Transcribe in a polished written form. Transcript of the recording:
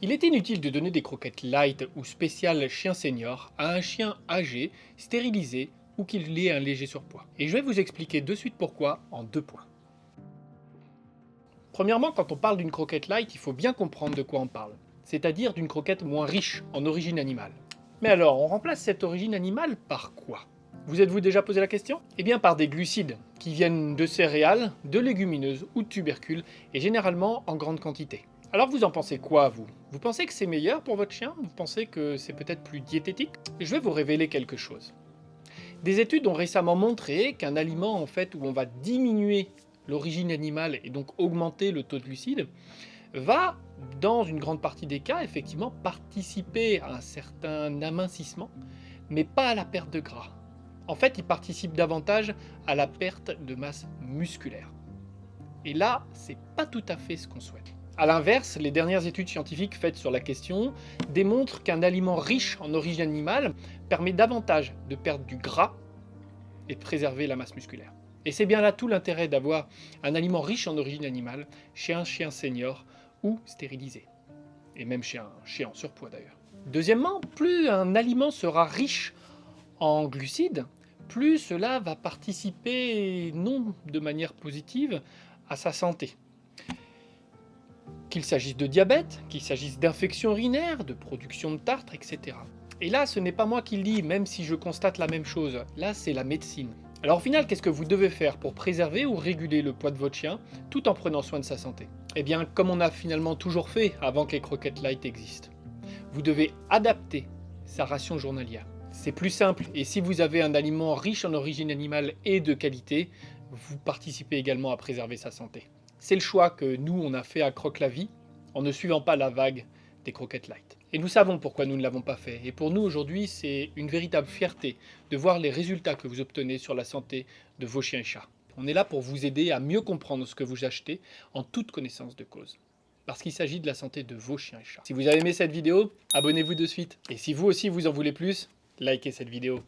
Il est inutile de donner des croquettes light ou spéciales chien senior à un chien âgé, stérilisé ou qu'il ait un léger surpoids. Et je vais vous expliquer de suite pourquoi en 2 points. Premièrement, quand on parle d'une croquette light, il faut bien comprendre de quoi on parle, c'est-à-dire d'une croquette moins riche en origine animale. Mais alors, on remplace cette origine animale par quoi? Vous êtes-vous déjà posé la question? Eh bien par des glucides, qui viennent de céréales, de légumineuses ou de tubercules, et généralement en grande quantité. Alors vous en pensez quoi, vous? Vous pensez que c'est meilleur pour votre chien? Vous pensez que c'est peut-être plus diététique? Je vais vous révéler quelque chose. Des études ont récemment montré qu'un aliment en fait où on va diminuer l'origine animale et donc augmenter le taux de glucides va, dans une grande partie des cas, effectivement participer à un certain amincissement, mais pas à la perte de gras. En fait, il participe davantage à la perte de masse musculaire. Et là, c'est pas tout à fait ce qu'on souhaite. A l'inverse, les dernières études scientifiques faites sur la question démontrent qu'un aliment riche en origine animale permet davantage de perdre du gras et de préserver la masse musculaire. Et c'est bien là tout l'intérêt d'avoir un aliment riche en origine animale chez un chien senior ou stérilisé. Et même chez un chien en surpoids d'ailleurs. Deuxièmement, plus un aliment sera riche en glucides, plus cela va participer, non de manière positive, à sa santé. Qu'il s'agisse de diabète, qu'il s'agisse d'infections urinaires, de production de tartre, etc. Et là, ce n'est pas moi qui le dis, même si je constate la même chose. Là, c'est la médecine. Alors au final, qu'est-ce que vous devez faire pour préserver ou réguler le poids de votre chien, tout en prenant soin de sa santé? Eh bien, comme on a finalement toujours fait avant que les croquettes light existent. Vous devez adapter sa ration journalière. C'est plus simple, et si vous avez un aliment riche en origine animale et de qualité, vous participez également à préserver sa santé. C'est le choix que nous, on a fait à Croque la Vie, en ne suivant pas la vague des croquettes light. Et nous savons pourquoi nous ne l'avons pas fait. Et pour nous, aujourd'hui, c'est une véritable fierté de voir les résultats que vous obtenez sur la santé de vos chiens et chats. On est là pour vous aider à mieux comprendre ce que vous achetez en toute connaissance de cause. Parce qu'il s'agit de la santé de vos chiens et chats. Si vous avez aimé cette vidéo, abonnez-vous de suite. Et si vous aussi vous en voulez plus, likez cette vidéo.